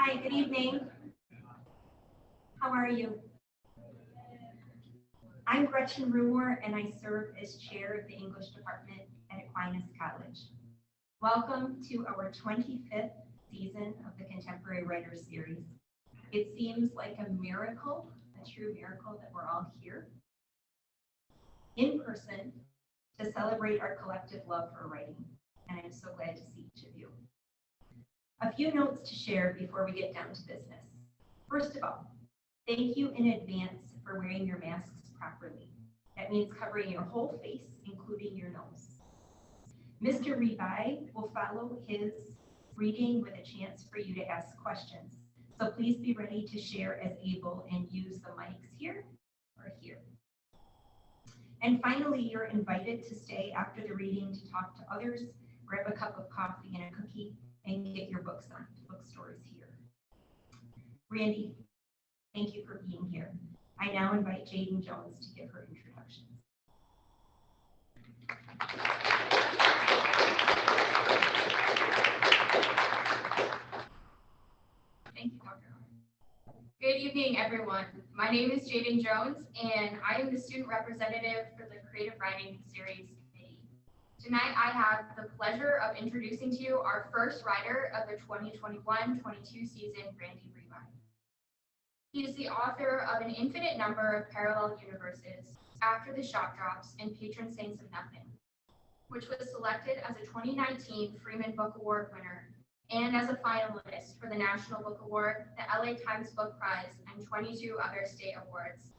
Hi, good evening. How are you? I'm Gretchen Rumor, and I serve as chair of the English department at Aquinas College. Welcome to our 25th season of the Contemporary Writers Series. It seems like a miracle, a true miracle, that we're all here in person to celebrate our collective love for writing, and I'm so glad to see each of you. A few notes to share before we get down to business. First of all, thank you in advance for wearing your masks properly. That means covering your whole face, including your nose. Mr. Ribay will follow his reading with a chance for you to ask questions. So please be ready to share as able and use the mics here or here. And finally, you're invited to stay after the reading to talk to others, grab a cup of coffee and a cookie, and get your books on bookstores here. Randy, thank you for being here. I now invite Jaden Jones to give her introductions. Thank you, Dr. Good evening, everyone. My name is Jaden Jones, and I am the student representative for the Creative Writing Series Committee. Tonight, I have the pleasure of introducing to you our first writer of the 2021-22 season, Randy Ribay. He is the author of an infinite number of parallel universes, After the Shot Drops, and Patron Saints of Nothing, which was selected as a 2019 Freeman Book Award winner and as a finalist for the National Book Award, the LA Times Book Prize, and 22 other state awards.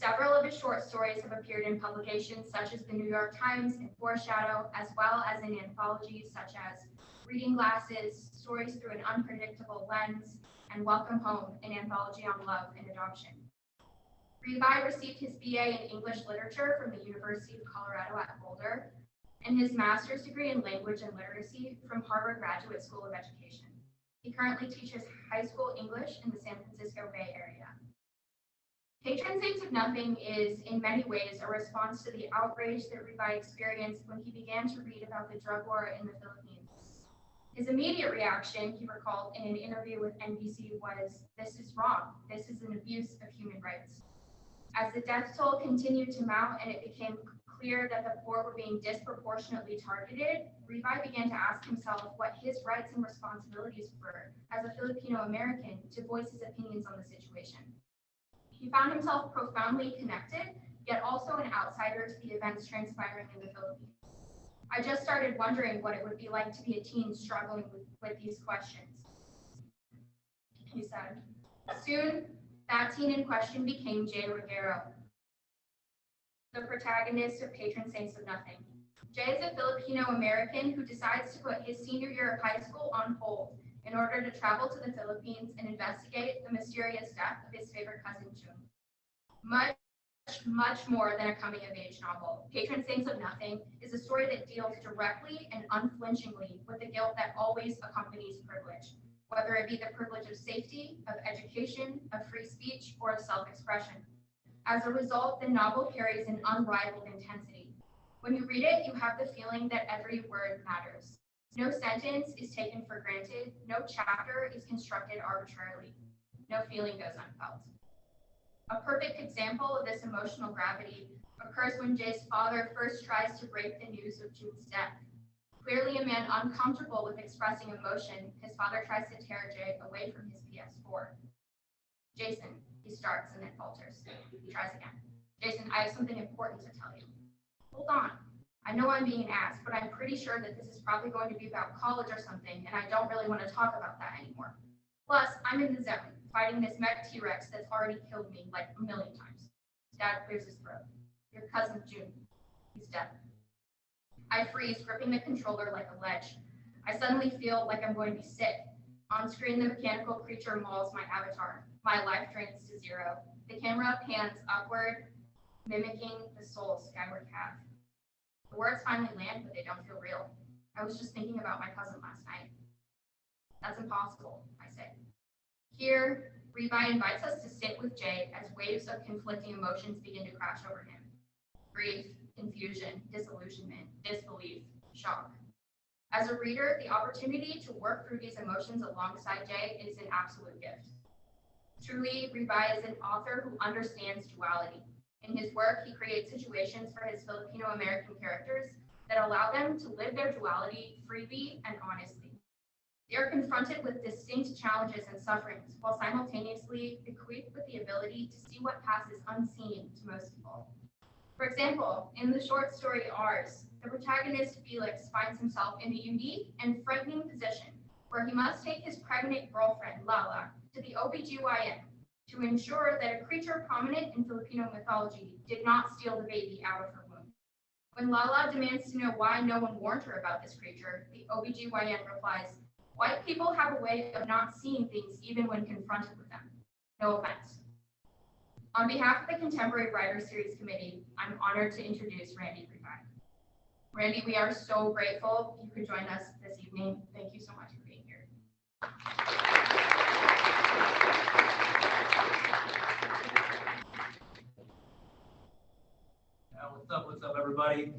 Several of his short stories have appeared in publications such as the New York Times and Foreshadow, as well as in anthologies such as Reading Glasses, Stories Through an Unpredictable Lens, and Welcome Home, an anthology on love and adoption. Ribay received his BA in English Literature from the University of Colorado at Boulder, and his master's degree in language and literacy from Harvard Graduate School of Education. He currently teaches high school English in the San Francisco Bay Area. Patron Saints of Nothing is, in many ways, a response to the outrage that Ribay experienced when he began to read about the drug war in the Philippines. His immediate reaction, he recalled in an interview with NBC, was, "This is wrong. This is an abuse of human rights." As the death toll continued to mount and it became clear that the poor were being disproportionately targeted, Ribay began to ask himself what his rights and responsibilities were as a Filipino American to voice his opinions on the situation. He found himself profoundly connected, yet also an outsider to the events transpiring in the Philippines. "I just started wondering what it would be like to be a teen struggling with these questions," he said. Soon, that teen in question became Jay Ruggiero, the protagonist of Patron Saints of Nothing. Jay is a Filipino-American who decides to put his senior year of high school on hold in order to travel to the Philippines and investigate the mysterious death of his favorite cousin, June. Much more than a coming-of-age novel, Patron Saints of Nothing is a story that deals directly and unflinchingly with the guilt that always accompanies privilege, whether it be the privilege of safety, of education, of free speech, or of self-expression. As a result, the novel carries an unrivaled intensity. When you read it, you have the feeling that every word matters. No sentence is taken for granted, no chapter is constructed arbitrarily, no feeling goes unfelt. A perfect example of this emotional gravity occurs when Jay's father first tries to break the news of June's death. Clearly a man uncomfortable with expressing emotion, his father tries to tear Jay away from his PS4. "Jason," he starts and then falters. He tries again. "Jason, I have something important to tell you." "Hold on. I know I'm being asked, but I'm pretty sure that this is probably going to be about college or something, and I don't really want to talk about that anymore. Plus, I'm in the zone, fighting this mech T-Rex that's already killed me like a million times." Dad clears his throat. "Your cousin June. He's dead." I freeze, gripping the controller like a ledge. I suddenly feel like I'm going to be sick. On screen, the mechanical creature mauls my avatar. My life drains to zero. The camera pans upward, mimicking the soul's skyward path. The words finally land, but they don't feel real. "I was just thinking about my cousin last night." "That's impossible," I say. Here, Ribay invites us to sit with Jay as waves of conflicting emotions begin to crash over him. Grief, confusion, disillusionment, disbelief, shock. As a reader, the opportunity to work through these emotions alongside Jay is an absolute gift. Truly, Ribay is an author who understands duality. In his work, he creates situations for his Filipino-American characters that allow them to live their duality freely and honestly. They are confronted with distinct challenges and sufferings while simultaneously equipped with the ability to see what passes unseen to most people. For example, in the short story Ours, the protagonist Felix finds himself in a unique and frightening position where he must take his pregnant girlfriend, Lala, to the OBGYN to ensure that a creature prominent in Filipino mythology did not steal the baby out of her womb. When Lala demands to know why no one warned her about this creature, the OBGYN replies, "White people have a way of not seeing things even when confronted with them. No offense." On behalf of the Contemporary Writer Series Committee, I'm honored to introduce Randy Ribay. Randy, we are so grateful you could join us this evening. Thank you so much for being here. What's up, everybody?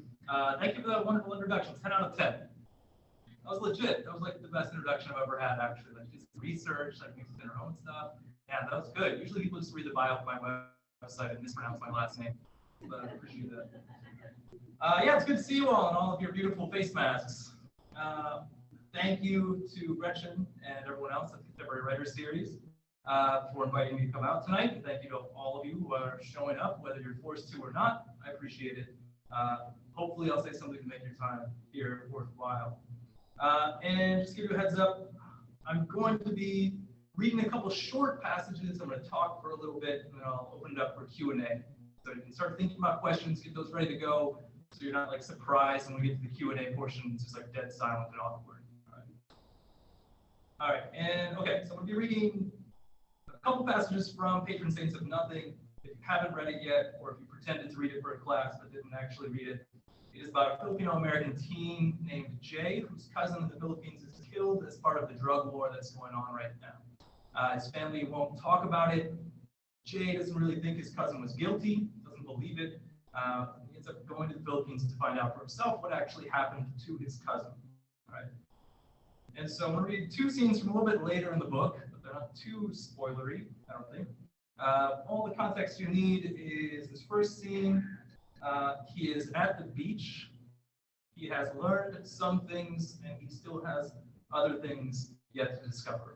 Thank you for that wonderful introduction. 10 out of 10. That was legit. That was like the best introduction I've ever had, actually. Like just research, like mixing their own stuff. Yeah, that was good. Usually people just read the bio of my website and mispronounce my last name, but I appreciate that. Yeah, it's good to see you all in all of your beautiful face masks. Thank you to Gretchen and everyone else at the Contemporary Writer Series for inviting me to come out tonight. And thank you to all of you who are showing up, whether you're forced to or not. I appreciate it. Hopefully I'll say something to make your time here worthwhile. And just to give you a heads up, I'm going to be reading a couple short passages. I'm going to talk for a little bit, and then I'll open it up for Q&A. So you can start thinking about questions, get those ready to go, so you're not like surprised when we get to the Q&A portion. It's just like dead silent and awkward. All right, and okay, so I'm going to be reading a couple passages from Patron Saints of Nothing. If you haven't read it yet, or if you pretended to read it for a class but didn't actually read it, it is about a Filipino-American teen named Jay, whose cousin in the Philippines is killed as part of the drug war that's going on right now. His family won't talk about it. Jay doesn't really think his cousin was guilty, doesn't believe it. He ends up going to the Philippines to find out for himself what actually happened to his cousin. All right. And so I'm going to read two scenes from a little bit later in the book, but they're not too spoilery, I don't think. All the context you need is this first scene. He is at the beach. He has learned some things, and he still has other things yet to discover.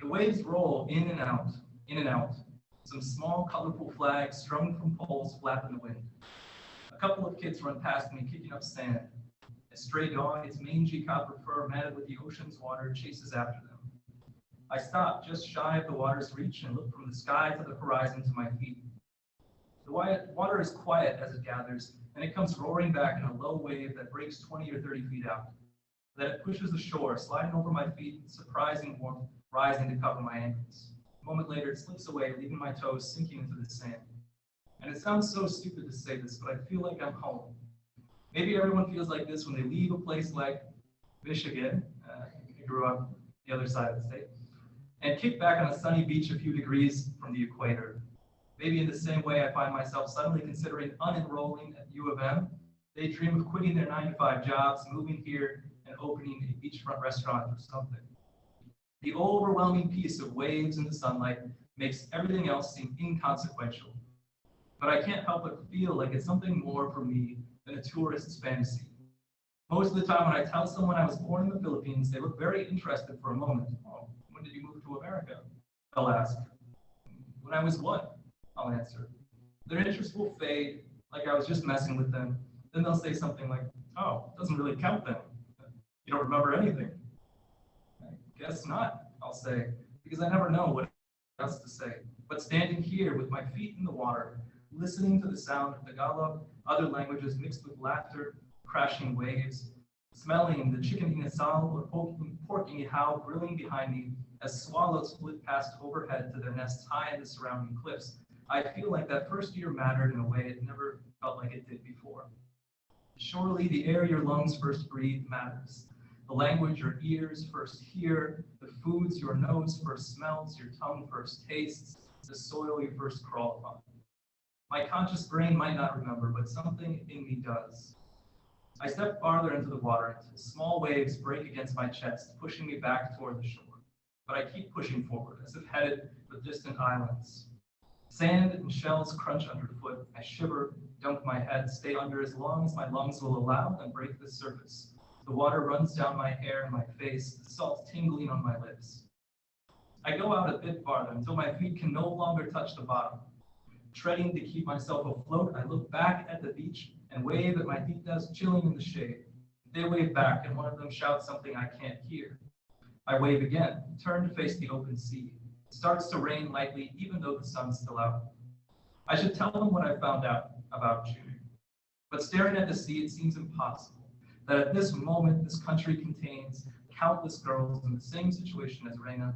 The waves roll in and out, in and out. Some small, colorful flags strung from poles flap in the wind. A couple of kids run past me, kicking up sand. A stray dog, its mangy copper fur matted with the ocean's water, chases after them. I stop just shy of the water's reach and look from the sky to the horizon to my feet. The water is quiet as it gathers, and it comes roaring back in a low wave that breaks 20 or 30 feet out. Then it pushes the shore, sliding over my feet with surprising warmth, rising to cover my ankles. A moment later, it slips away, leaving my toes sinking into the sand. And it sounds so stupid to say this, but I feel like I'm home. Maybe everyone feels like this when they leave a place like Michigan, I grew up the other side of the state, and kick back on a sunny beach a few degrees from the equator. Maybe in the same way I find myself suddenly considering unenrolling at U of M. They dream of quitting their 9-to-5 jobs, moving here, and opening a beachfront restaurant or something. The overwhelming peace of waves in the sunlight makes everything else seem inconsequential. But I can't help but feel like it's something more for me than a tourist's fantasy. Most of the time when I tell someone I was born in the Philippines, they look very interested for a moment. Oh, when did you move to America? They'll ask. When I was what? I'll answer. Their interest will fade, like I was just messing with them. Then they'll say something like, oh, it doesn't really count then. You don't remember anything. I guess not, I'll say, because I never know what else to say. But standing here with my feet in the water, listening to the sound of Tagalog, other languages mixed with laughter, crashing waves, smelling the chicken inasal or pork ihaw grilling behind me as swallows flit past overhead to their nests high in the surrounding cliffs, I feel like that first year mattered in a way it never felt like it did before. Surely the air your lungs first breathe matters. The language your ears first hear, the foods your nose first smells, your tongue first tastes, the soil you first crawl upon. My conscious brain might not remember, but something in me does. I step farther into the water until small waves break against my chest, pushing me back toward the shore. But I keep pushing forward, as if headed for distant islands. Sand and shells crunch underfoot. I shiver, dunk my head, stay under as long as my lungs will allow, then break the surface. The water runs down my hair and my face, the salt tingling on my lips. I go out a bit farther until my feet can no longer touch the bottom. Treading to keep myself afloat, I look back at the beach and wave at my titas chilling in the shade. They wave back, and one of them shouts something I can't hear. I wave again, turn to face the open sea. It starts to rain lightly, even though the sun's still out. I should tell them what I found out about June. But staring at the sea, it seems impossible that at this moment, this country contains countless girls in the same situation as Reina,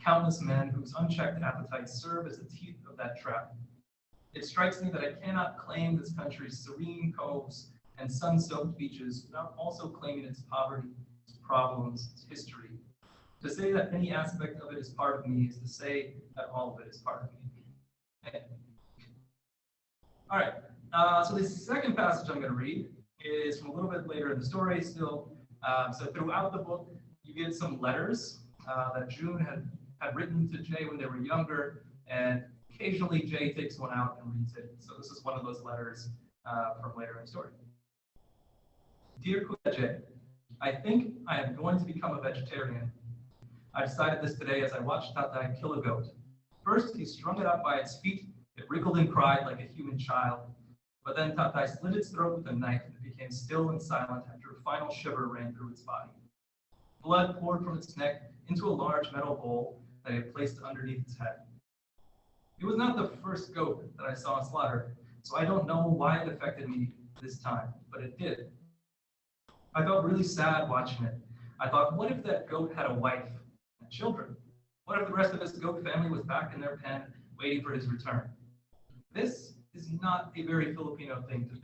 countless men whose unchecked appetites serve as the teeth of that trap. It strikes me that I cannot claim this country's serene coves and sun-soaked beaches without also claiming its poverty, its problems, its history. To say that any aspect of it is part of me is to say that all of it is part of me. Okay. All right, so the second passage I'm going to read is from a little bit later in the story still. So throughout the book, you get some letters that June had written to Jay when they were younger, and occasionally Jay takes one out and reads it. So this is one of those letters from later in the story. Dear Kuya Jay, I think I am going to become a vegetarian. I decided this today as I watched Tatai kill a goat. First, he strung it up by its feet. It wriggled and cried like a human child. But then Tatai slit its throat with a knife and it became still and silent after a final shiver ran through its body. Blood poured from its neck into a large metal bowl that he had placed underneath its head. It was not the first goat that I saw slaughtered, so I don't know why it affected me this time, but it did. I felt really sad watching it. I thought, what if that goat had a wife and children? What if the rest of his goat family was back in their pen waiting for his return? This is not a very Filipino thing to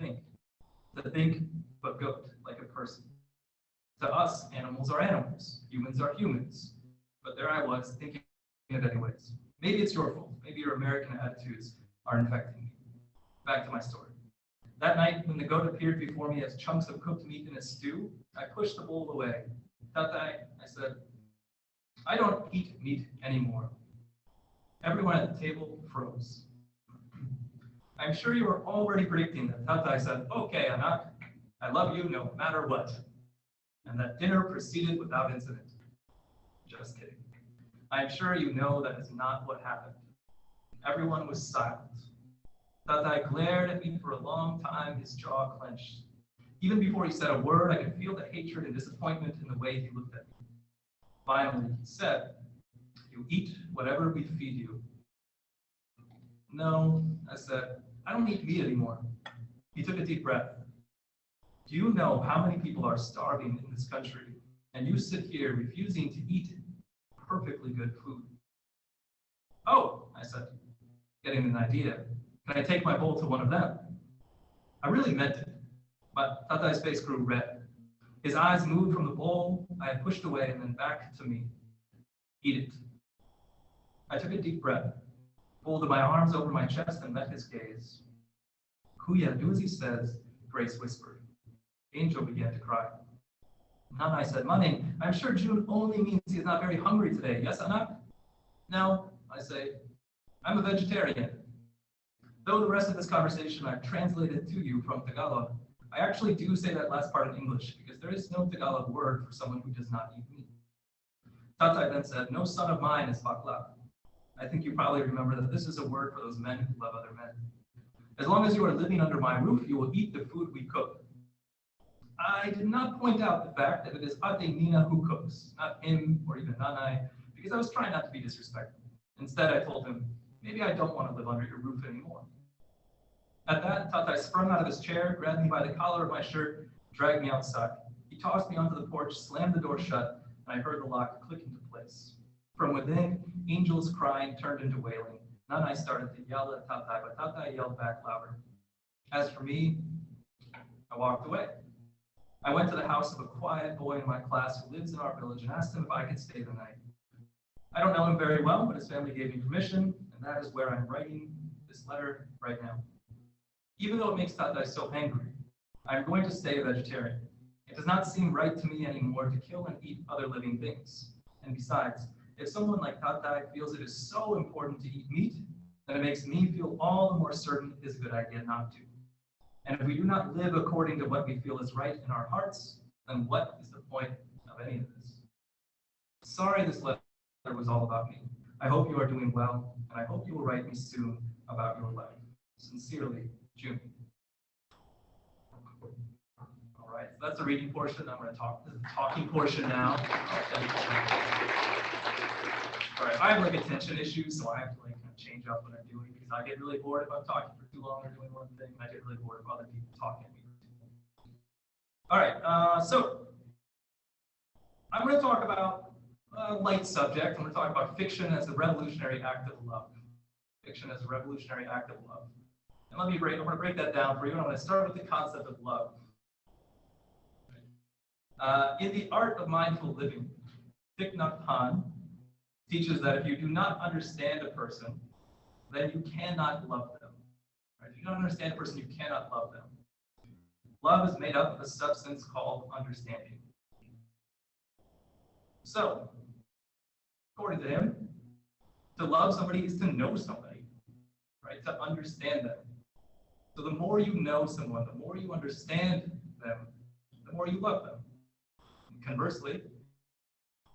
think but goat like a person. To us, animals are animals, humans are humans. But there I was thinking it anyways. Maybe it's your fault. Maybe your American attitudes are infecting me. Back to my story. That night, when the goat appeared before me as chunks of cooked meat in a stew, I pushed the bowl away. Tatai, I said, I don't eat meat anymore. Everyone at the table froze. I'm sure you are already predicting that Tatai said, okay, Anak, I love you no matter what. And that dinner proceeded without incident. Just kidding. I'm sure you know that is not what happened. Everyone was silent. Tatai glared at me for a long time, his jaw clenched. Even before he said a word, I could feel the hatred and disappointment in the way he looked at me. Finally, he said, you eat whatever we feed you. No, I said, I don't eat meat anymore. He took a deep breath. Do you know how many people are starving in this country, and you sit here refusing to eat perfectly good food? Oh, I said, getting an idea. Can I take my bowl to one of them? I really meant it, but Tatai's face grew red. His eyes moved from the bowl I had pushed away and then back to me. Eat it. I took a deep breath, folded my arms over my chest and met his gaze. Kuya, do as he says, Grace whispered. Angel began to cry. Nana, I said, Maning, I'm sure June only means he is not very hungry today. Yes, Anak? No, I say, I'm a vegetarian. Though the rest of this conversation I've translated to you from Tagalog, I actually do say that last part in English because there is no Tagalog word for someone who does not eat meat. Tatai then said, no son of mine is bakla. I think you probably remember that this is a word for those men who love other men. As long as you are living under my roof, you will eat the food we cook. I did not point out the fact that it is Ate Nina who cooks, not him or even Nanay, because I was trying not to be disrespectful. Instead, I told him, maybe I don't want to live under your roof anymore. At that, Tatai sprung out of his chair, grabbed me by the collar of my shirt, dragged me outside. He tossed me onto the porch, slammed the door shut, and I heard the lock click into place. From within, Angel's crying turned into wailing. Nanay started to yell at Tatai, but Tatai yelled back louder. As for me, I walked away. I went to the house of a quiet boy in my class who lives in our village and asked him if I could stay the night. I don't know him very well, but his family gave me permission, and that is where I'm writing this letter right now. Even though it makes Tatai so angry, I'm going to stay a vegetarian. It does not seem right to me anymore to kill and eat other living things. And besides, if someone like Tatai feels it is so important to eat meat, then it makes me feel all the more certain it is a good idea not to. And if we do not live according to what we feel is right in our hearts, then what is the point of any of this? Sorry this letter was all about me. I hope you are doing well, and I hope you will write me soon about your life. Sincerely, June. All right, so that's the reading portion. I'm going to talk. This is the talking portion now. All right, I have like attention issues, so I have to like kind of change up what I'm doing because I get really bored if I'm talking for too long or doing one thing. I get really bored if other people talk at me for too long. All right, so I'm going to talk about a light subject. I'm going to talk about fiction as a revolutionary act of love. Fiction as a revolutionary act of love. And I'm going to break that down for you. And I'm going to start with the concept of love. In the art of mindful living, Thich Nhat Hanh teaches that if you do not understand a person, then you cannot love them. Right? If you don't understand a person, you cannot love them. Love is made up of a substance called understanding. So, according to him, to love somebody is to know somebody, right? To understand them. So the more you know someone, the more you understand them, the more you love them. And conversely,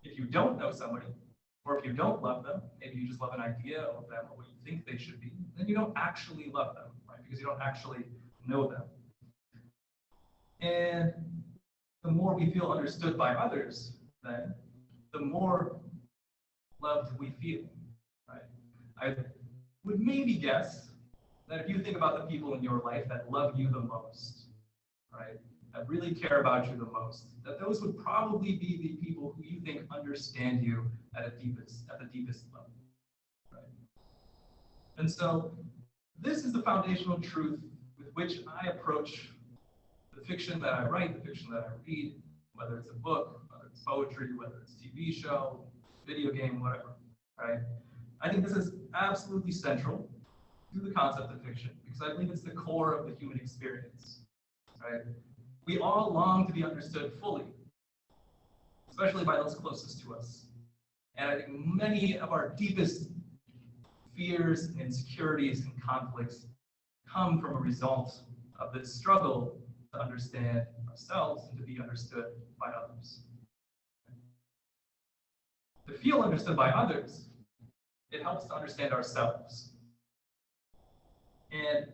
if you don't know somebody, or if you don't love them, maybe you just love an idea of them or what you think they should be, then you don't actually love them, right? Because you don't actually know them. And the more we feel understood by others, then the more loved we feel, right? I would maybe guess that if you think about the people in your life that love you the most, right, that really care about you the most, that those would probably be the people who you think understand you at the deepest level, right? And so this is the foundational truth with which I approach the fiction that I write, the fiction that I read, whether it's a book, whether it's poetry, whether it's a TV show, video game, whatever, right? I think this is absolutely central to the concept of fiction because I believe it's the core of the human experience, right? We all long to be understood fully, especially by those closest to us. And I think many of our deepest fears and insecurities and conflicts come from a result of this struggle to understand ourselves and to be understood by others. To feel understood by others, it helps to understand ourselves. And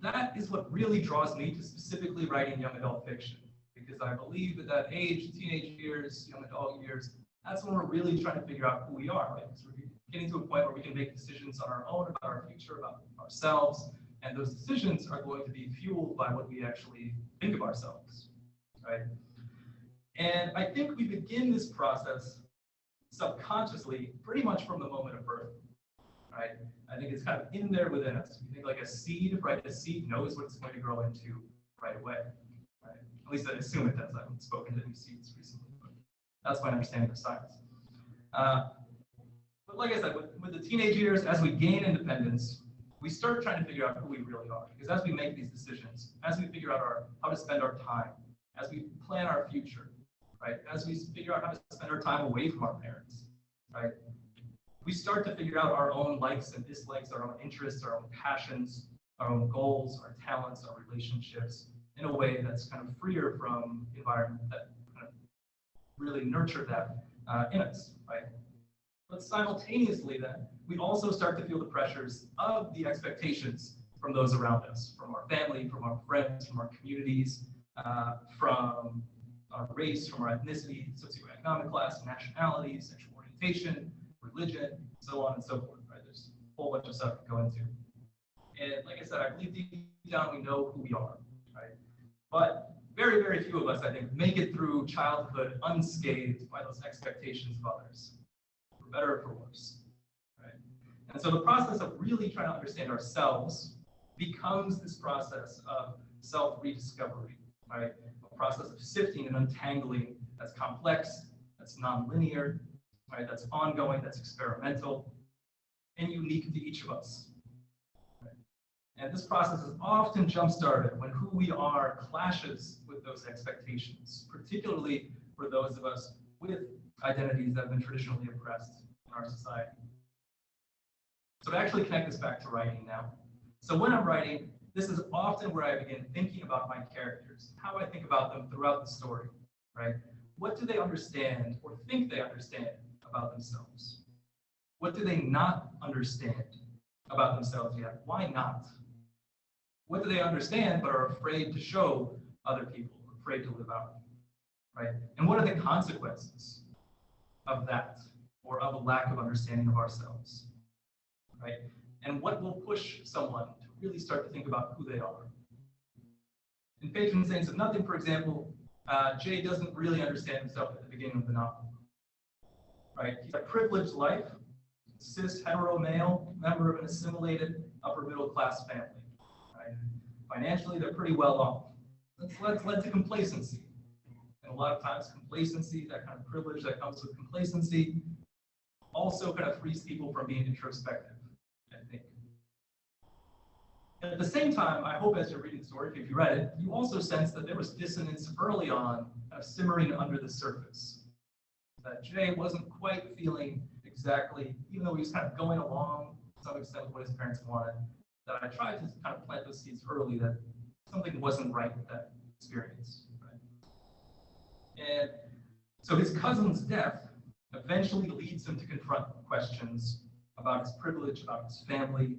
that is what really draws me to specifically writing young adult fiction, because I believe at that age, teenage years, young adult years, that's when we're really trying to figure out who we are, right? Because we're getting to a point where we can make decisions on our own about our future, about ourselves, and those decisions are going to be fueled by what we actually think of ourselves, right? And I think we begin this process subconsciously pretty much from the moment of birth, right? I think it's kind of in there within us. We think like a seed, right? A seed knows what it's going to grow into right away, right? At least I assume it does. I haven't spoken to any seeds recently, but that's my understanding of science. But like I said, with the teenage years, as we gain independence, we start trying to figure out who we really are. Because as we make these decisions, as we figure out how to spend our time, as we plan our future, right? As we figure out how to spend our time away from our parents, right? We start to figure out our own likes and dislikes, our own interests, our own passions, our own goals, our talents, our relationships, in a way that's kind of freer from the environment that kind of really nurture that in us, right? But simultaneously then, we also start to feel the pressures of the expectations from those around us, from our family, from our friends, from our communities, from our race, from our ethnicity, socioeconomic class, nationality, sexual orientation, religion, so on and so forth, right? There's a whole bunch of stuff to go into. And like I said, I believe deep down we know who we are, right? But very, very few of us, I think, make it through childhood unscathed by those expectations of others, for better or for worse, right? And so the process of really trying to understand ourselves becomes this process of self-rediscovery, right? A process of sifting and untangling that's complex, that's nonlinear, right? That's ongoing, that's experimental, and unique to each of us. Right? And this process is often jump-started when who we are clashes with those expectations, particularly for those of us with identities that have been traditionally oppressed in our society. So to actually connect this back to writing now. So when I'm writing, this is often where I begin thinking about my characters, how I think about them throughout the story, right? What do they understand or think they understand about themselves? What do they not understand about themselves yet? Why not? What do they understand but are afraid to show other people, afraid to live out, right? And what are the consequences of that or of a lack of understanding of ourselves, right? And what will push someone to really start to think about who they are? In Patron Saints of Nothing, for example, Jay doesn't really understand himself at the beginning of the novel, right? He's a privileged life, cis hetero male, member of an assimilated upper middle class family. Right? Financially, they're pretty well off. That's led to complacency. And a lot of times complacency, that kind of privilege that comes with complacency, also kind of frees people from being introspective, I think. At the same time, I hope as you're reading the story, if you read it, you also sense that there was dissonance early on, kind of simmering under the surface. That Jay wasn't quite feeling exactly, even though he was kind of going along to some extent with what his parents wanted, that I tried to kind of plant those seeds early that something wasn't right with that experience. Right? And so his cousin's death eventually leads him to confront questions about his privilege, about his family,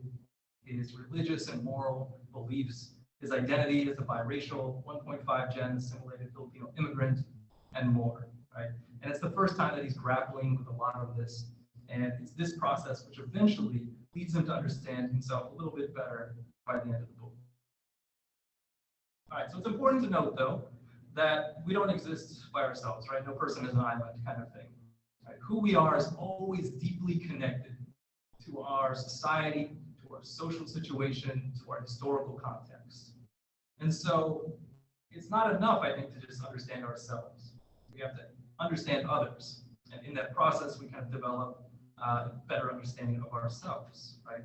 his religious and moral beliefs, his identity as a biracial, 1.5 gen assimilated Filipino immigrant, and more. Right? And it's the first time that he's grappling with a lot of this. And it's this process which eventually leads him to understand himself a little bit better by the end of the book. All right, so it's important to note, though, that we don't exist by ourselves, right? No person is an island kind of thing. Right? Who we are is always deeply connected to our society, to our social situation, to our historical context. And so it's not enough, I think, to just understand ourselves. We have to understand others. And in that process, we kind of develop a better understanding of ourselves, right?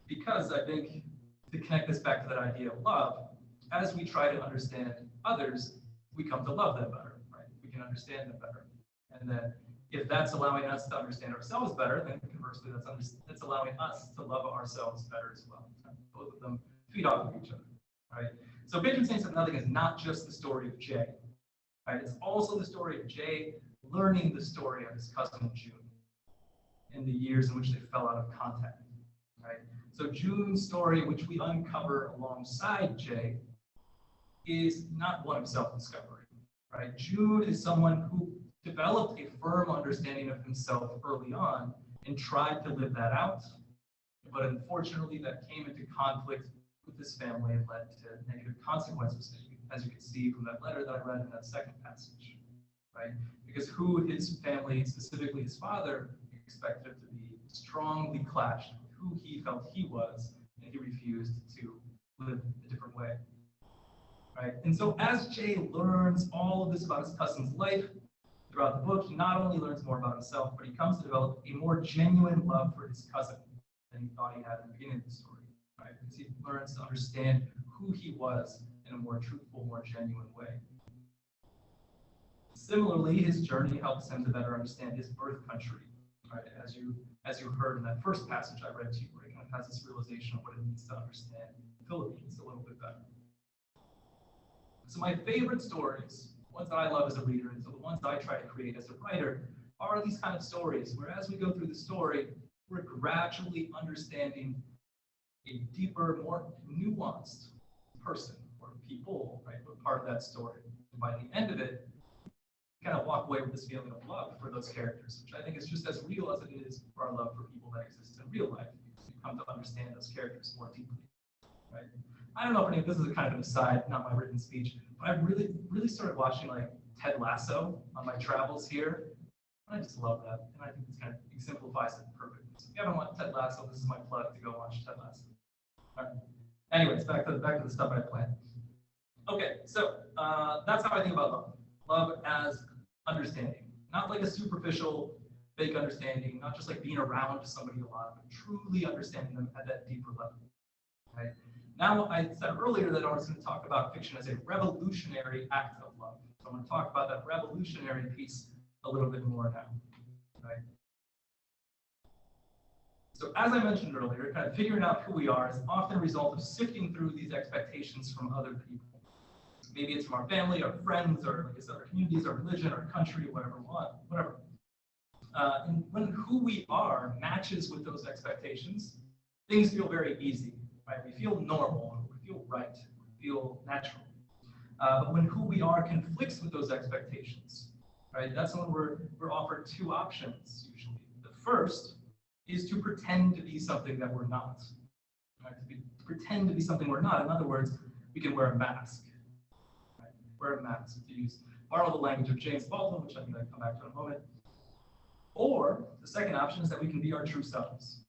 Because I think to connect this back to that idea of love, as we try to understand others, we come to love them better, right? We can understand them better. And then if that's allowing us to understand ourselves better, then conversely, that's allowing us to love ourselves better as well. Both of them feed off of each other, right? So Patron Saints of Nothing is not just the story of Jay, right? It's also the story of Jay learning the story of his cousin June in the years in which they fell out of contact, right? So June's story, which we uncover alongside Jay, is not one of self-discovery, right? June is someone who developed a firm understanding of himself early on and tried to live that out, but unfortunately that came into conflict with his family and led to negative consequences, as you can see from that letter that I read in that second passage, right? Because who his family, specifically his father, expected him to be strongly clashed with who he felt he was, and he refused to live a different way, right? And so as Jay learns all of this about his cousin's life throughout the book, he not only learns more about himself, but he comes to develop a more genuine love for his cousin than he thought he had at the beginning of the story, right? Because he learns to understand who he was in a more truthful, more genuine way. Similarly, his journey helps him to better understand his birth country, right? As you heard in that first passage I read to you, where he kind of has this realization of what it means to understand the Philippines a little bit better. So my favorite stories, the ones that I love as a reader, and so the ones that I try to create as a writer, are these kind of stories where as we go through the story, we're gradually understanding a deeper, more nuanced person or people, right? We're part of that story. And by the end of it, we kind of walk away with this feeling of love for those characters, which I think is just as real as it is for our love for people that exist in real life, because we come to understand those characters more deeply, right? I don't know if any of this is a kind of an aside, not my written speech, but I've really started watching like Ted Lasso on my travels here. I just love that, and I think this kind of exemplifies it perfectly. So if you haven't watched Ted Lasso, this is my plug to go watch Ted Lasso. All right. Anyways, back to the stuff I planned. Okay, so that's how I think about love. Love as understanding, not like a superficial, fake understanding, not just like being around somebody a lot, but truly understanding them at that deeper level. Right? Now, I said earlier that I was going to talk about fiction as a revolutionary act of love. So I'm going to talk about that revolutionary piece a little bit more now. Right? So as I mentioned earlier, kind of figuring out who we are is often a result of sifting through these expectations from other people. Maybe it's from our family, our friends, or like I said, our communities, our religion, our country, whatever. And when who we are matches with those expectations, things feel very easy, right? We feel normal, we feel right, we feel natural. But when who we are conflicts with those expectations, right? That's when we're offered two options usually. The first is to pretend to be something that we're not. Right? To pretend to be something we're not. In other words, we can wear a mask. Right? Wear a mask, to borrow the language of James Baldwin, which I'm going to come back to in a moment. Or the second option is that we can be our true selves.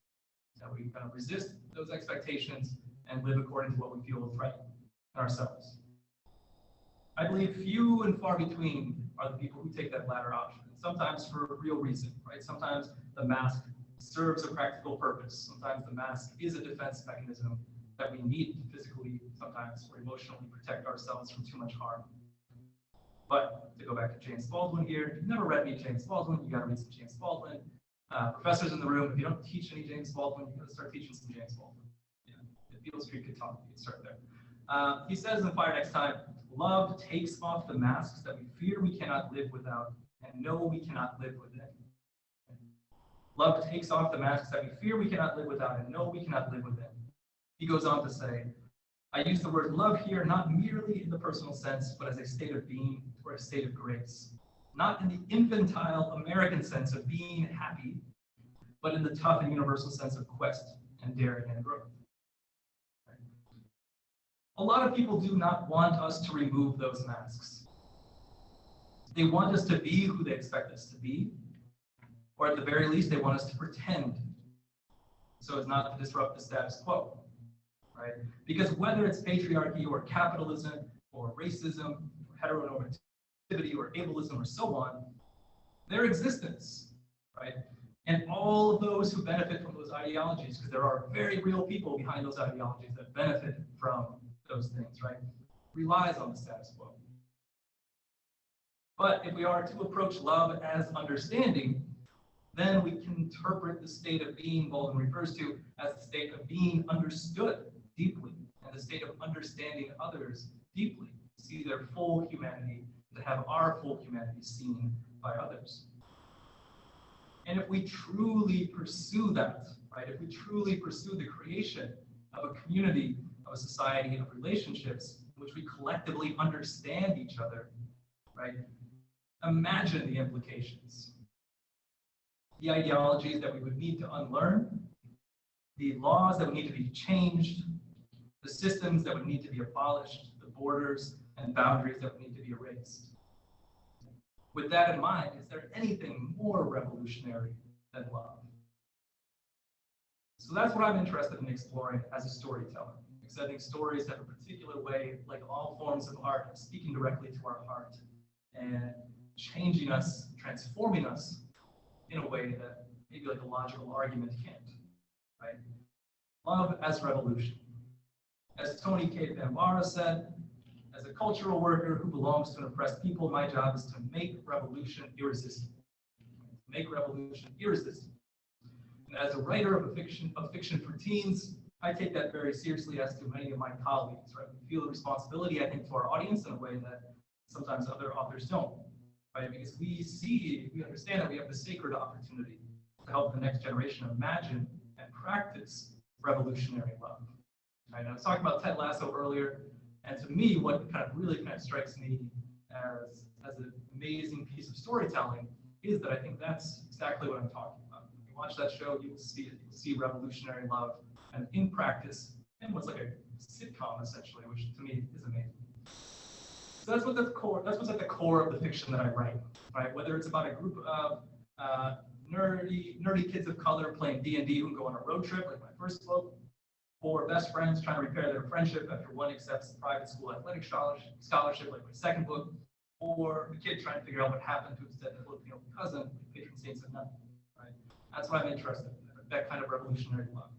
That we kind of resist those expectations and live according to what we feel is right in ourselves. I believe few and far between are the people who take that latter option, and sometimes for a real reason, right? Sometimes the mask serves a practical purpose. Sometimes the mask is a defense mechanism that we need to physically, sometimes, or emotionally protect ourselves from too much harm. But to go back to James Baldwin here, if you've never read any James Baldwin, you got to read some James Baldwin. Professors in the room, if you don't teach any James Baldwin, you got to start teaching some James Baldwin. Yeah, if Beale Street could talk, you can start there. He says in Fire Next Time, love takes off the masks that we fear we cannot live without and know we cannot live within. Love takes off the masks that we fear we cannot live without and know we cannot live within. He goes on to say, I use the word love here not merely in the personal sense, but as a state of being or a state of grace. Not in the infantile American sense of being happy, but in the tough and universal sense of quest and daring and growth. A lot of people do not want us to remove those masks. They want us to be who they expect us to be, or at the very least, they want us to pretend so as not to disrupt the status quo, right? Because whether it's patriarchy or capitalism or racism or heteronormativity or ableism or so on, their existence, right? And all of those who benefit from those ideologies, because there are very real people behind those ideologies that benefit from those things, right? Relies on the status quo. But if we are to approach love as understanding, then we can interpret the state of being Baldwin refers to as the state of being understood deeply, and the state of understanding others deeply, to see their full humanity, to have our full humanity seen by others. And if we truly pursue that, right, if we truly pursue the creation of a community, of a society of relationships in which we collectively understand each other, right, imagine the implications. The ideologies that we would need to unlearn, the laws that would need to be changed, the systems that would need to be abolished, the borders and boundaries that would need to be erased. With that in mind, is there anything more revolutionary than love? So that's what I'm interested in exploring as a storyteller. Because I think stories have a particular way, like all forms of art, of speaking directly to our heart and changing us, transforming us in a way that maybe like a logical argument can't, right? Love as revolution. As Tony K. Bambara said, as a cultural worker who belongs to an oppressed people, my job is to make revolution irresistible. Make revolution irresistible. And as a writer of fiction for teens, I take that very seriously, as do many of my colleagues, right? We feel a responsibility, I think, to our audience in a way that sometimes other authors don't, right? Because we understand that we have the sacred opportunity to help the next generation imagine and practice revolutionary love. Right? I was talking about Ted Lasso earlier, and to me, what really strikes me as an amazing piece of storytelling is that I think that's exactly what I'm talking about. When you watch that show, you will see it. You'll see revolutionary love, and in practice, and what's like a sitcom essentially, which to me is amazing. So that's what's at the core of the fiction that I write, right? Whether it's about a group of nerdy kids of color playing D&D who go on a road trip, like my first book, or best friends trying to repair their friendship after one accepts a private school athletic scholarship, like my second book, or a kid trying to figure out what happened to his dead Filipino cousin, like Patron Saints of None, right? That's what I'm interested in, that kind of revolutionary love.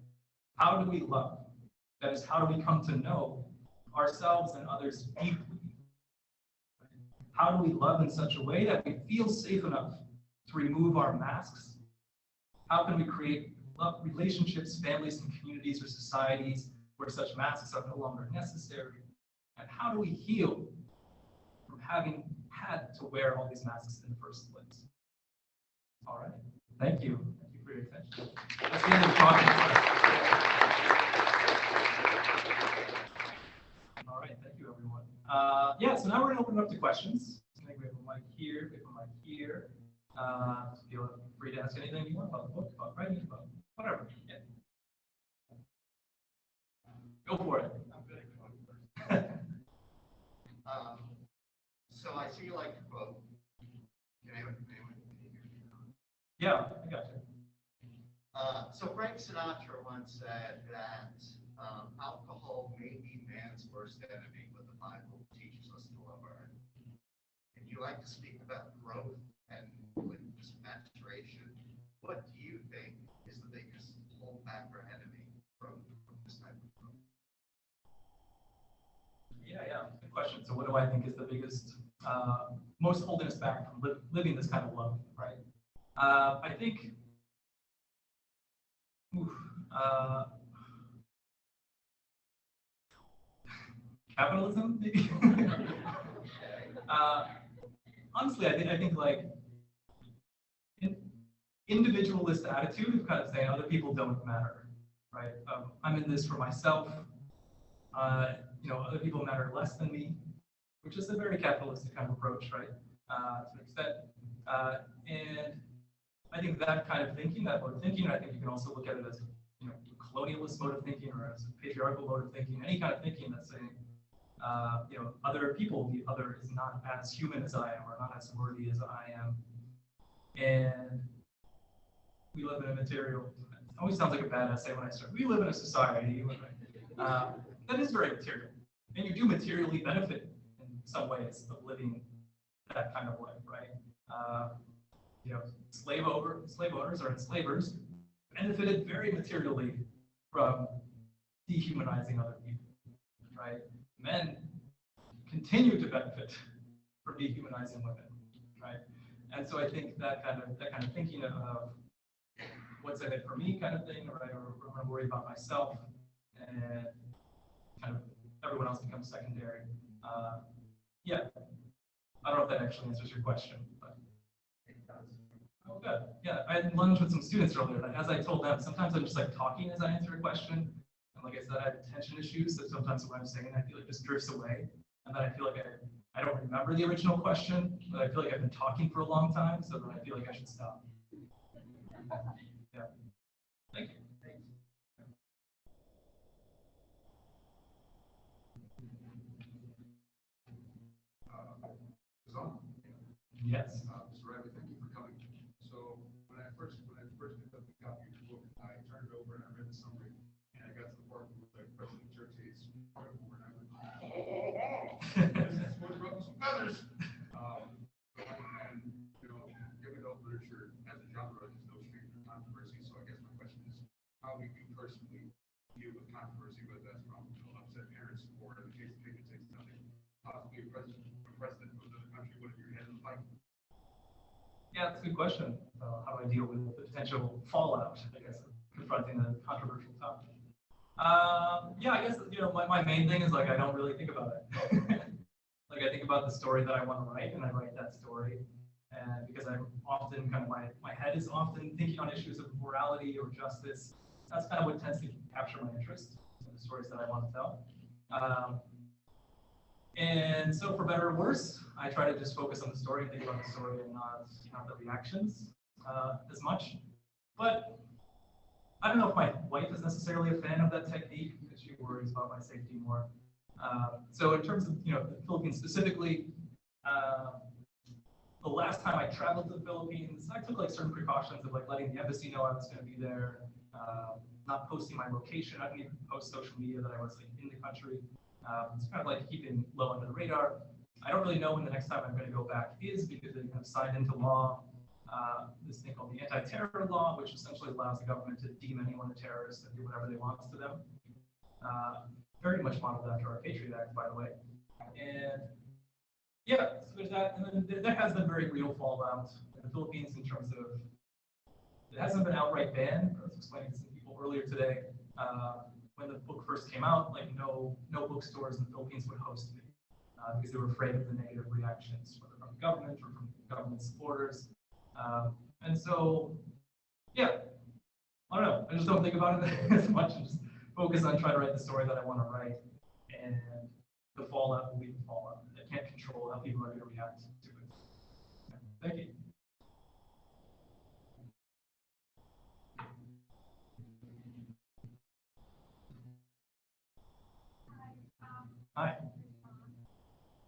How do we love That is, how do we come to know ourselves and others deeply? How do we love in such a way that we feel safe enough to remove our masks? How can we create love relationships, families, and communities or societies where such masks are no longer necessary? And how do we heal from having had to wear all these masks in the first place? All right. Thank you. Thank you for your attention. That's the end of the talking. All right. Thank you, everyone. Yeah, so now we're going to open it up to questions. I think we have a mic here. We have a mic here. Feel free to ask anything you want about the book, about writing, about whatever. Yeah. Go for it. I'm good at going first. So I see you like to quote. Can anyone hear me? Yeah, I got you. So Frank Sinatra once said that alcohol may be man's worst enemy, but the Bible teaches us to love our enemy. And you like to speak about growth and this maturation. What do you think is the biggest holdback or enemy from this type of growth? Yeah, good question. So what do I think is the biggest, most holding us back from living this kind of love, right? I think, capitalism, maybe? Honestly, I think like individualist attitude of kind of saying other people don't matter, right? I'm in this for myself. Other people matter less than me, which is a very capitalistic kind of approach, right? To an extent. And I think that kind of thinking, that mode of thinking, I think you can also look at it as, a colonialist mode of thinking or as a patriarchal mode of thinking, any kind of thinking that's saying, other people, the other is not as human as I am or not as worthy as I am. And we live in a material, it always sounds like a bad essay when I start, we live in a society that is very material. And you do materially benefit in some ways of living that kind of life, right? Slave owners or enslavers benefited very materially from dehumanizing other people, right? Men continue to benefit from dehumanizing women, right? And so I think that kind of thinking of what's in it for me kind of thing, right? Or I'm gonna worry about myself and kind of everyone else becomes secondary. Yeah, I don't know if that actually answers your question, but it does. Oh, good. Yeah, I had lunch with some students earlier, and as I told them, sometimes I'm just like talking as I answer a question. And like I said, I have attention issues, so sometimes what I'm saying, I feel like just drifts away. And then I feel like I don't remember the original question, but I feel like I've been talking for a long time, so then I feel like I should stop. Yeah. Thank you. Yes. Mr. Riley, thank you for coming. So when I first picked up the copy of your book, I turned it over and I read the summary, and I got to the part where like President Church's incredible, and I went, this is what ruffles some feathers. And young adult literature as a genre is no stranger to controversy. So I guess my question is, how do you personally deal with controversy, whether that's from upset parents or in the case of Patriots, something possibly a president of another country, what if your head in the fight? Yeah, that's a good question. How do I deal with the potential fallout, I guess, of confronting a controversial topic? Yeah, I guess, my main thing is like, I don't really think about it. Like I think about the story that I want to write and I write that story. And because I'm often kind of, my head is often thinking on issues of morality or justice. That's kind of what tends to capture my interest in the stories that I want to tell. And so for better or worse, I try to just focus on the story and think about the story and not the reactions as much. But I don't know if my wife is necessarily a fan of that technique because she worries about my safety more. So in terms of the Philippines specifically, the last time I traveled to the Philippines, I took like certain precautions of like letting the embassy know I was going to be there, not posting my location. I didn't even post social media that I was like in the country. It's kind of like keeping low under the radar. I don't really know when the next time I'm going to go back is because they kind of signed into law this thing called the anti-terror law, which essentially allows the government to deem anyone a terrorist and do whatever they want to them. very much modeled after our Patriot Act, by the way. And yeah, so there's that, and then that has been very real fallout in the Philippines in terms of, it hasn't been outright banned. I was explaining to some people earlier today, when the book first came out, like no bookstores in the Philippines would host me because they were afraid of the negative reactions, whether from the government or from government supporters. And so, yeah, I don't know. I just don't think about it as much and just focus on trying to write the story that I want to write. And the fallout will be the fallout. I can't control how people are going to react to it. Thank you. Hi.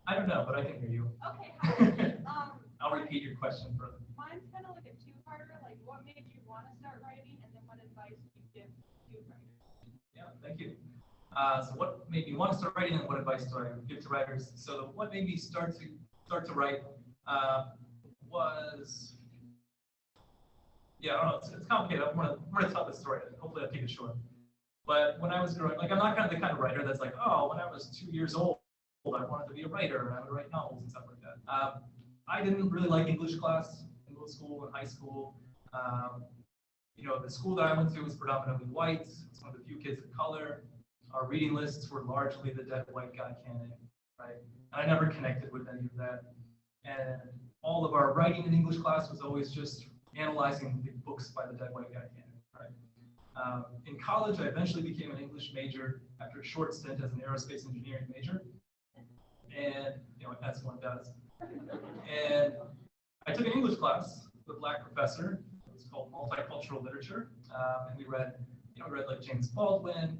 I don't know, but I can hear you. Okay, hi. I'll repeat your question further. Mine's kind of like a two-parter, like what made you want to start writing, and then what advice do you give to writers? Yeah, thank you. So what made me want to start writing, and what advice do I give to writers? So what made me start to write was, yeah, I don't know, it's complicated. I'm gonna tell this story. Hopefully I'll keep it short. But when I was growing, like I'm not the kind of writer that's like, oh, when I was 2 years old, I wanted to be a writer and I would write novels and stuff like that. I didn't really like English class in middle school and high school. You know, the school that I went to was predominantly white. It's one of the few kids of color. Our reading lists were largely the dead white guy canon, right? And I never connected with any of that. And all of our writing in English class was always just analyzing the books by the dead white guy canon, right? In college, I eventually became an English major after a short stint as an aerospace engineering major. And, you know, as one does. And I took an English class with a black professor. It was called Multicultural Literature. And we read like James Baldwin,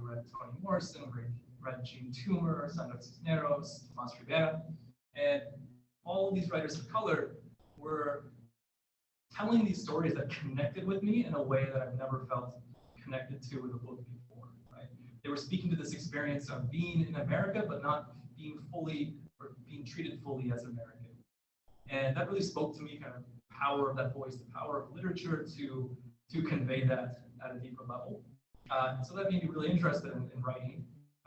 we read Toni Morrison, we read Jean Toomer, Sandro Cisneros, Tomas Rivera. And all of these writers of color were telling these stories that connected with me in a way that I've never felt connected to with a book before, right? They were speaking to this experience of being in America, but not being fully or being treated fully as American. And that really spoke to me, kind of the power of that voice, the power of literature to convey that at a deeper level. So that made me really interested in writing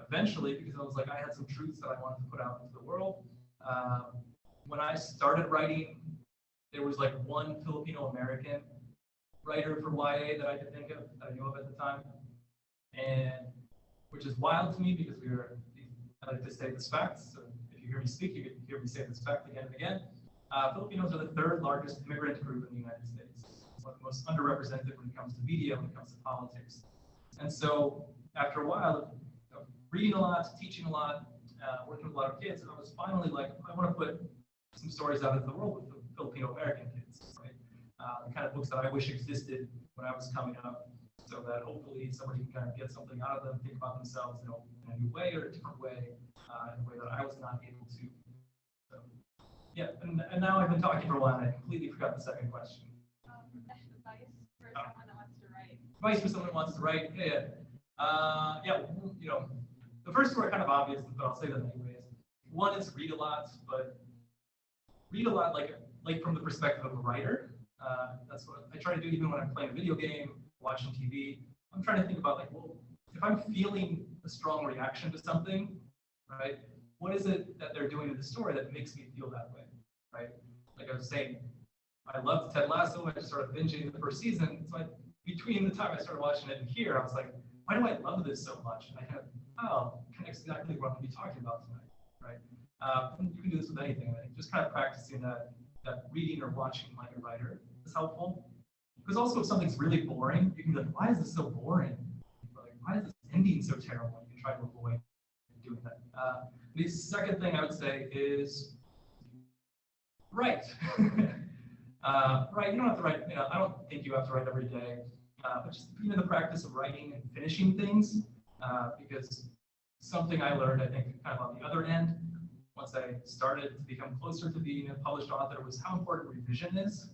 eventually, because I was like, I had some truths that I wanted to put out into the world. When I started writing, there was like one Filipino American writer for YA that I could think of, that I knew of at the time. And which is wild to me because I like to say this fact. So if you hear me speak, you can hear me say this fact again and again. Filipinos are the third largest immigrant group in the United States. One of the most underrepresented when it comes to media, when it comes to politics. And so after a while of reading a lot, teaching a lot, working with a lot of kids, I was finally like, I want to put some stories out into the world with the Filipino American kids, right? The kind of books that I wish existed when I was coming up, so that hopefully somebody can kind of get something out of them, think about themselves, you know, in a new way or a different way, in a way that I was not able to. So, yeah, and now I've been talking for a while and I completely forgot the second question. Advice for someone that wants to write. Advice for someone who wants to write? Yeah, you know, the first two are kind of obvious, but I'll say them anyways. One is read a lot, but read a lot like from the perspective of a writer. That's what I try to do even when I'm playing a video game, watching TV. I'm trying to think about like, well, if I'm feeling a strong reaction to something, right? What is it that they're doing in the story that makes me feel that way, right? Like I was saying, I loved Ted Lasso. I just started binging the first season. So between the time I started watching it and here, I was like, why do I love this so much? And I kind of, connects exactly what I'm going to be talking about tonight, right? And you can do this with anything. Right? Just kind of practicing that reading or watching like a writer is helpful. Because also if something's really boring, you can be like, why is this so boring? Like, why is this ending so terrible? You can try to avoid doing that. The second thing I would say is write. Right, you don't have to write, you know, I don't think you have to write every day, but just be in the practice of writing and finishing things, because something I learned, I think, kind of on the other end, once I started to become closer to being a published author, was how important revision is.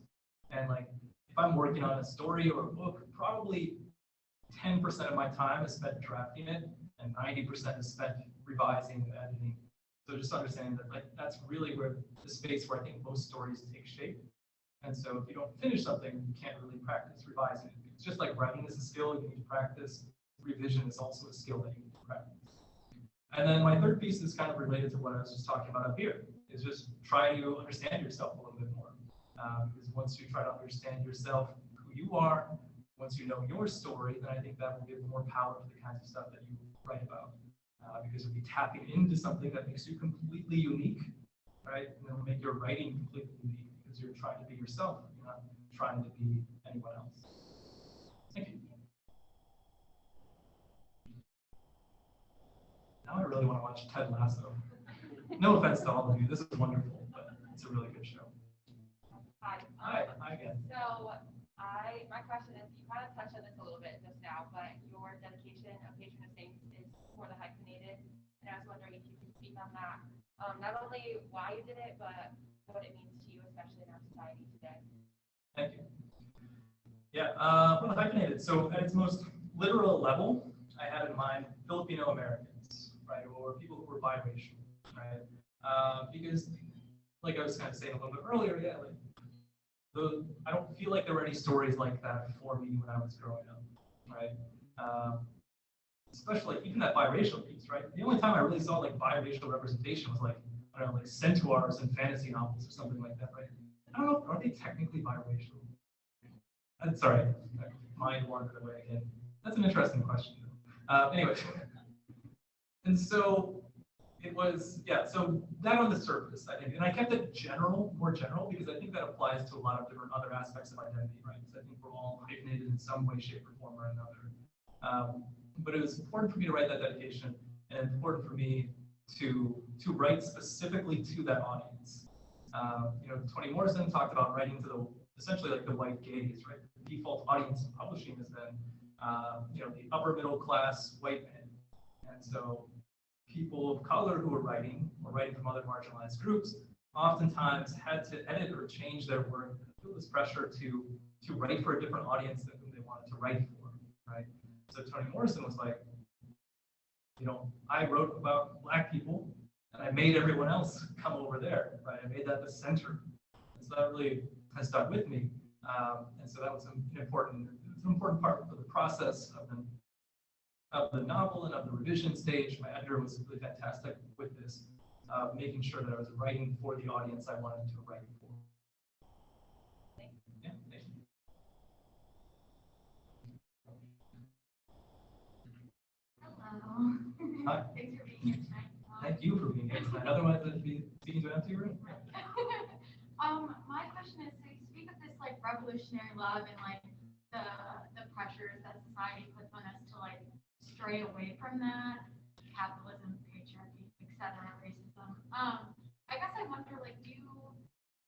And like, if I'm working on a story or a book, probably 10% of my time is spent drafting it, and 90% is spent revising and editing. So just understanding that like that's really where the space where I think most stories take shape. And so if you don't finish something, you can't really practice revising it. It's just like writing is a skill, you need to practice. revision is also a skill that you need to practice. And then my third piece is kind of related to what I was just talking about up here, is just try to understand yourself a little bit more. Because once you try to understand yourself, who you are, once you know your story, then I think that will give more power to the kinds of stuff that you write about. Because you'll be tapping into something that makes you completely unique, right? And it'll make your writing completely unique because you're trying to be yourself. You're not trying to be anyone else. Thank you. Now I really want to watch Ted Lasso. No offense to all of you, this is wonderful, but it's a really good show. Hi. Hi again. So my question is, you kind of touched on this a little bit just now, but your dedication of patron of saints is for the hyphenated, and I was wondering if you could speak on that. Not only why you did it, but what it means to you, especially in our society today. Thank you. Yeah, for the hyphenated, so at its most literal level, I had in mind Filipino Americans, right, or people who were biracial, right? Because, like I was kind of saying a little bit earlier, yeah, like I don't feel like there were any stories like that for me when I was growing up, right? Especially even that biracial piece, right? The only time I really saw like biracial representation was like, I don't know, like centaurs and fantasy novels or something like that, right? I don't know, are they technically biracial? Sorry, mind wandered away again. That's an interesting question. Anyway, and so it was, yeah, so that on the surface, I think, and I kept it general, more general, because I think that applies to a lot of different other aspects of identity, right? Because I think we're all hyphenated in some way, shape, or form or another. But it was important for me to write that dedication, and important for me to write specifically to that audience. You know, Toni Morrison talked about writing to the essentially like the white gaze, right? The default audience in publishing is then, you know, the upper middle class white men, and so people of color who were writing or writing from other marginalized groups oftentimes had to edit or change their work. Feel this pressure to write for a different audience than whom they wanted to write for, right? So Toni Morrison was like, you know, I wrote about Black people and I made everyone else come over there, right? I made that the center. And so that really has stuck with me. And so that was an important part of the process of the novel and of the revision stage. My editor was really fantastic with this, making sure that I was writing for the audience I wanted to write for. Yeah, thank you. Hello. Hi. Thanks for being here tonight. Thank you for being here tonight. Otherwise, I'd be speaking to an empty room. My question is, so you speak of this like revolutionary love and like the pressures that society puts on us to like stray away from that, capitalism, patriarchy, etc., racism. I guess I wonder, like, do you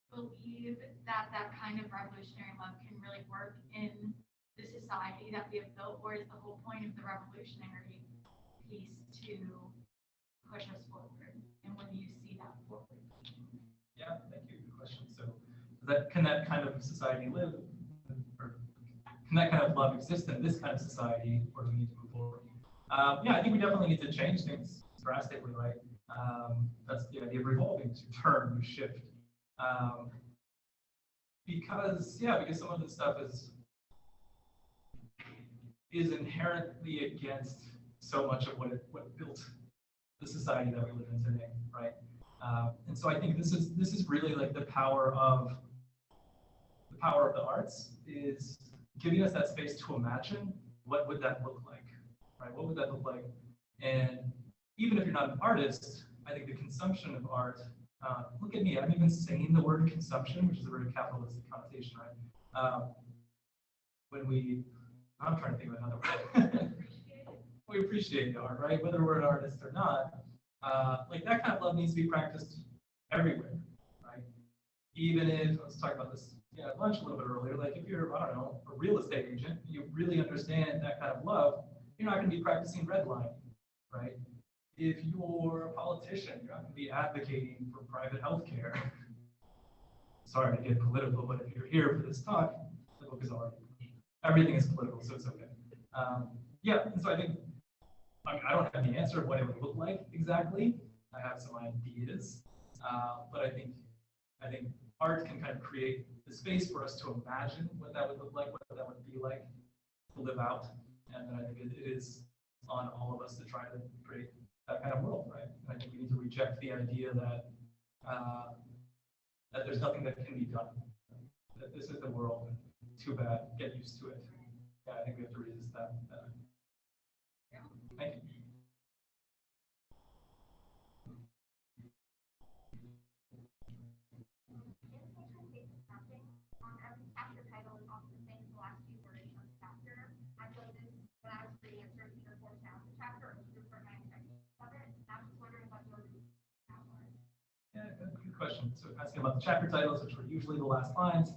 believe that that kind of revolutionary love can really work in the society that we have built, or is the whole point of the revolutionary piece to push us forward? And when do you see that forward? Yeah, thank you. Good question. So, can that kind of society live, or can that kind of love exist in this kind of society, or do we need to move forward? Yeah, I think we definitely need to change things drastically, right? That's the idea of revolving, to turn, to shift. Because some of this stuff is inherently against so much of what built the society that we live in today, right? And so I think this is really like the power of the arts, is giving us that space to imagine what would that look like, right? What would that look like? And even if you're not an artist, I think the consumption of art, look at me, I'm even saying the word consumption, which is a very capitalistic connotation, right? I'm trying to think of another word. We appreciate the art, right? Whether we're an artist or not, like that kind of love needs to be practiced everywhere, right? Even if, I was talking about this at lunch a little bit earlier, like if you're, I don't know, a real estate agent, you really understand that kind of love, you're not going to be practicing redlining, right? If you're a politician, you're not going to be advocating for private health care. Sorry to get political, but if you're here for this talk, the book is already, everything is political, so it's okay. Yeah, and so I think, I don't have the answer of what it would look like exactly. I have some ideas, but I think art can kind of create the space for us to imagine what that would look like, what that would be like to live out. And then I think it is on all of us to try to create that kind of world, right? And I think we need to reject the idea that that there's nothing that can be done. That this is the world, and too bad, get used to it. Yeah, I think we have to resist that. Thank you. Every chapter title is also the same as the last few words of the chapter. I wrote this when I was reading a 13 or 14 chapter, or just for my expectations of it. I was just wondering what your that was. Yeah, good question. So asking about the chapter titles, which were usually the last lines,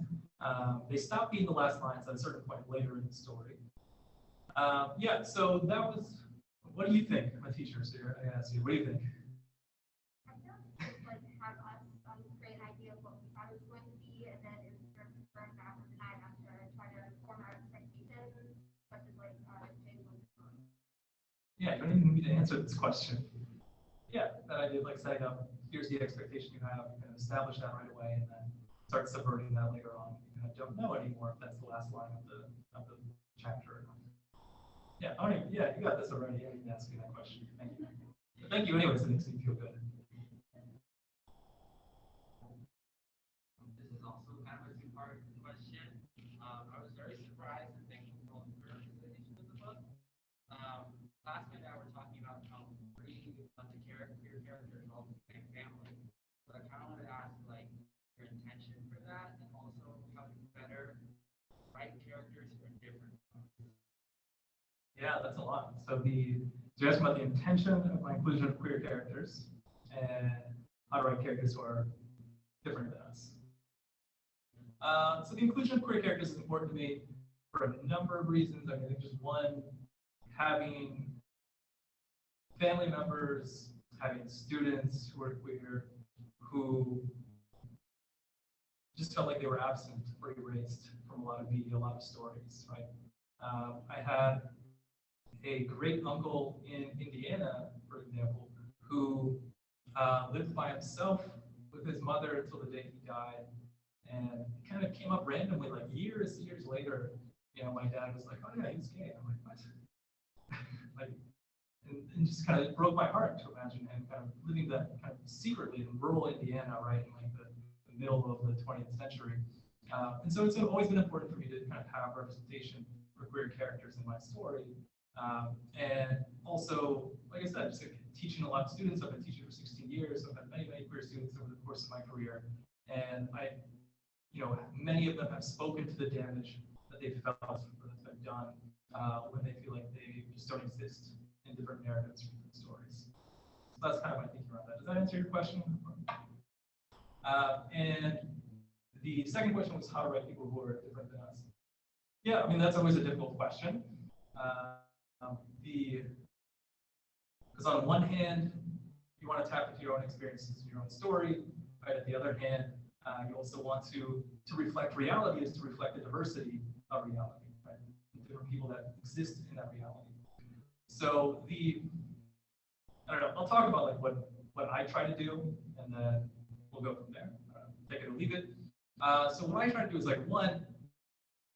they stopped being the last lines at a certain point later in the story. Yeah, so that was, what do you think? I'm a teacher, so I asked you, what do you think? I feel like just have us create an idea of what we thought it was going to be, and then in terms of firm back with the night after try to form our expectations, such as like Yeah, you don't even need to answer this question. Yeah, that idea of like setting up, here's the expectation you have, you can establish that right away, and then start subverting that later on. You kind of don't know anymore if that's the last line of the chapter or not. Yeah, yeah, you got this already. I didn't ask you that question. Thank you. But thank you anyways, it makes me feel good. This is also kind of a two-part question. I was very surprised and thankful for all the representation of the book. Last night I were talking about how three of the queer characters all the same family. So I kind of wanted to ask like your intention for that, and also how to better write characters for different ones. Yeah, that's a lot. So you're asking about the intention of my inclusion of queer characters and how to write characters who are different than us. So the inclusion of queer characters is important to me for a number of reasons. I mean, I think just one, having family members, having students who are queer, who just felt like they were absent or erased from a lot of media, a lot of stories, right? I had a great uncle in Indiana, for example, who lived by himself with his mother until the day he died. And it kind of came up randomly, like years later, you know, my dad was like, oh yeah, he's gay. I'm like, what? Like, and just kind of broke my heart to imagine him kind of living that kind of secretly in rural Indiana, right, in like the middle of the 20th century. And so it's always been important for me to kind of have representation for queer characters in my story. And also, like I said, just like teaching a lot of students. I've been teaching for 16 years. So I've had many queer students over the course of my career. And many of them have spoken to the damage that they felt or that's been done when they feel like they just don't exist in different narratives, different stories. So that's kind of my thinking around that. Does that answer your question? And the second question was how to write people who are different than us. Yeah, I mean, that's always a difficult question. Because on one hand, you want to tap into your own experiences and your own story, right? On the other hand, you also want to reflect reality is to reflect the diversity of reality, right? The different people that exist in that reality. So I don't know, I'll talk about like what I try to do, and then we'll go from there. Take it or leave it. So what I try to do is like, one,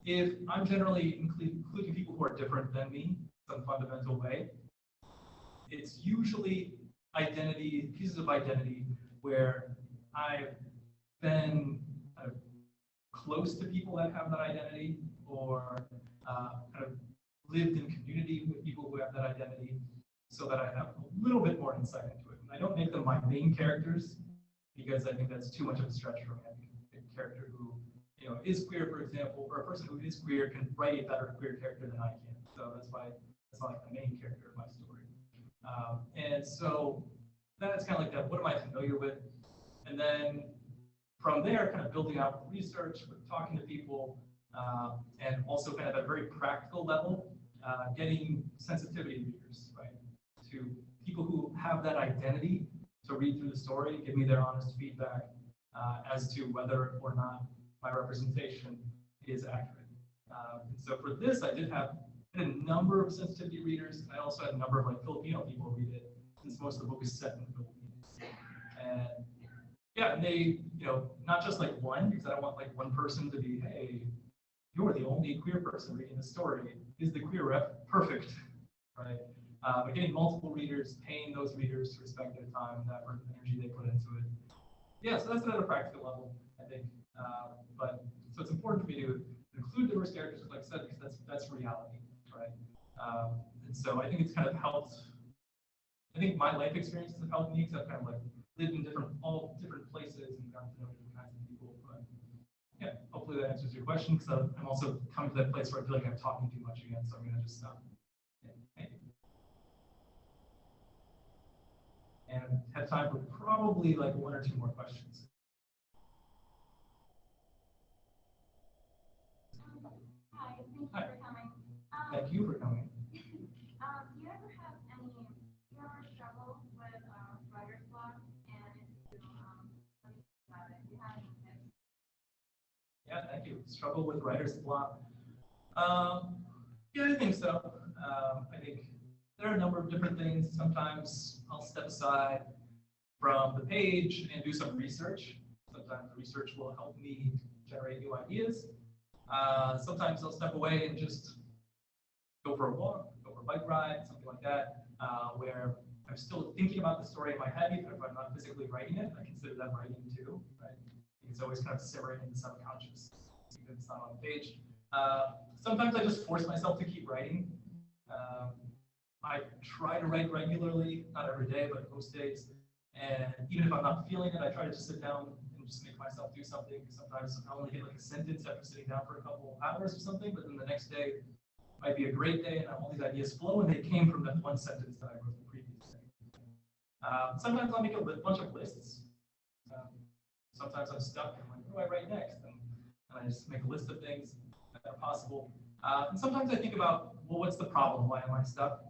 if I'm generally including people who are different than me in some fundamental way, it's usually pieces of identity where I've been kind of close to people that have that identity, or kind of lived in community with people who have that identity, so that I have a little bit more insight into it. And I don't make them my main characters, because I think that's too much of a stretch for me. I think a character who is queer, for example, or a person who is queer can write a better queer character than I can. So that's why it's not like the main character of my story. And so that's kind of like that. What am I familiar with? And then from there, kind of building out with research, with talking to people, and also kind of at a very practical level, getting sensitivity readers, right? To people who have that identity to read through the story, give me their honest feedback as to whether or not my representation is accurate. And so for this, I did have a number of sensitivity readers. I also had a number of like Filipino people read it, since most of the book is set in the Philippines. And yeah, and they, not just like one, because I don't want like one person to be, hey, you're the only queer person reading the story. is the queer rep perfect, right? But getting multiple readers, paying those readers to respect their time, the effort, and energy they put into it. Yeah, so that's at a practical level, I think. But so it's important for me to include diverse characters, like I said, because that's reality, right? And so I think it's kind of helped. I think my life experiences have helped me because I've kind of like lived in all different places and gotten to know different kinds of people. But yeah, hopefully that answers your question, because I'm also coming to that place where I feel like I'm talking too much again, so I'm gonna just stop. Yeah, thank you. And have time for probably like one or two more questions. Hi, thank you Hi. for coming. Thank you for coming. Do you ever have any, do you ever struggle with writer's block? And if you, what do you think about it? Do you have any tips? Yeah, thank you. Struggle with writer's block. Yeah, I think so. I think there are a number of different things. Sometimes I'll step aside from the page and do some research. Sometimes the research will help me generate new ideas. Sometimes I'll step away and just go for a walk, go for a bike ride, something like that, where I'm still thinking about the story in my head, even if I'm not physically writing it. I consider that writing too, right? It's always kind of simmering in the subconscious, even if it's not on the page. Sometimes I just force myself to keep writing. I try to write regularly, not every day, but most days. And even if I'm not feeling it, I try to just sit down and just make myself do something. Sometimes I only get like a sentence after sitting down for a couple hours or something, but then the next day might be a great day and all these ideas flow, and they came from that one sentence that I wrote the previous day. Sometimes I'll make a bunch of lists. Sometimes I'm stuck and I'm like, what do I write next? And I just make a list of things that are possible. And sometimes I think about, well, what's the problem? Why am I stuck?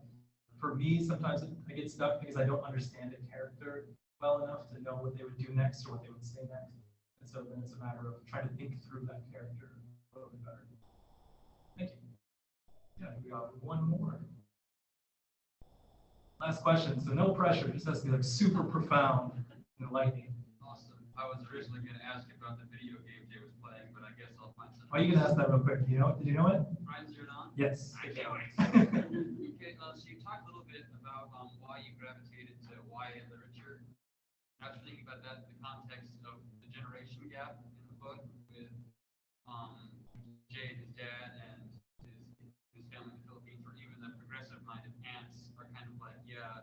For me, sometimes I get stuck because I don't understand a character well enough to know what they would do next or what they would say next. And so then it's a matter of trying to think through that character a little bit better. Thank you. Yeah, we got one more. Last question, so no pressure, just has to be like super profound and enlightening. Awesome. I was originally going to ask about the video game Jay was playing, but I guess I'll find something. Oh, you can ask that real quick. Did you know it? Ryan Zeroed On? Yes. I can't wait. Okay, so you talked a little bit about why you gravitated to YA literature. I was thinking about that in the context of the generation gap in the book with Jay and his dad and his family in the Philippines, or even the progressive-minded aunts are kind of like, yeah,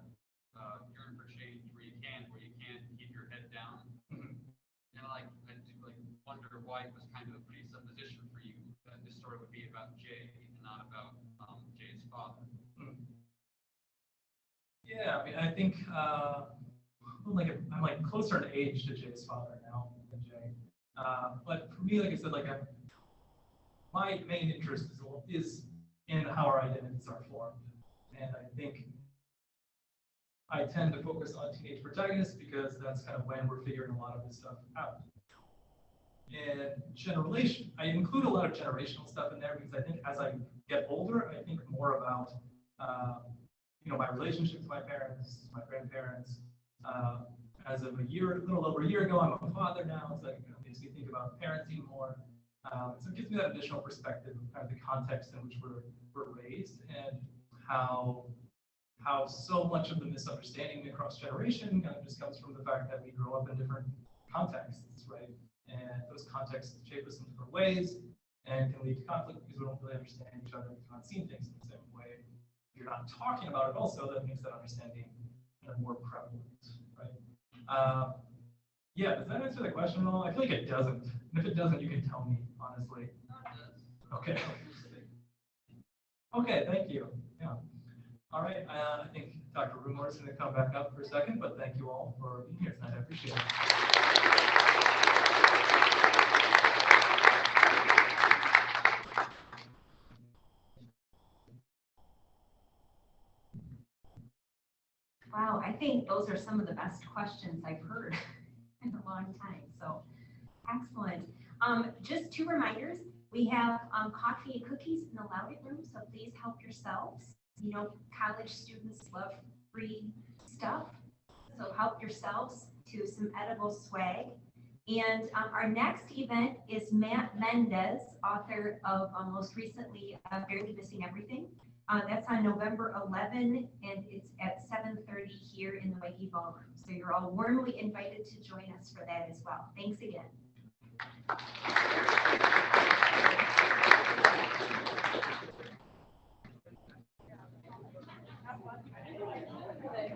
yearn for change where you can't, keep your head down. And I do wonder why it was kind of a presupposition for you that this story would be about Jay and not about Jay's father. Yeah, I mean, I think I'm like closer in age to Jay's father now than Jay. But for me, like I said, my main interest is in how our identities are formed, and I think I tend to focus on teenage protagonists because that's kind of when we're figuring a lot of this stuff out. And I include a lot of generational stuff in there because I think as I get older, I think more about my relationship to my parents, my grandparents. As of a little over a year ago, I'm a father now. It's like makes me think about parenting more. So it gives me that additional perspective of kind of the context in which we're raised and how so much of the misunderstanding across generation kind of just comes from the fact that we grow up in different contexts, right? And those contexts shape us in different ways and can lead to conflict because we don't really understand each other. We're not seeing things in the same way. If you're not talking about it also, that makes that understanding more prevalent, right? Yeah, does that answer the question at all? I feel like it doesn't. And if it doesn't, you can tell me, honestly. Okay. Okay, thank you. Yeah. All right, I think Dr. Rumor is going to come back up for a second, but thank you all for being here tonight. I appreciate it. Wow, I think those are some of the best questions I've heard in a long time. So excellent. Just two reminders. We have coffee and cookies in the Loudit room, so please help yourselves. You know, college students love free stuff, so help yourselves to some edible swag. And our next event is Matt Mendez, author of most recently Barely Missing Everything. That's on November 11, and it's at 7:30 here in the Waihe Ballroom. So you're all warmly invited to join us for that as well. Thanks again.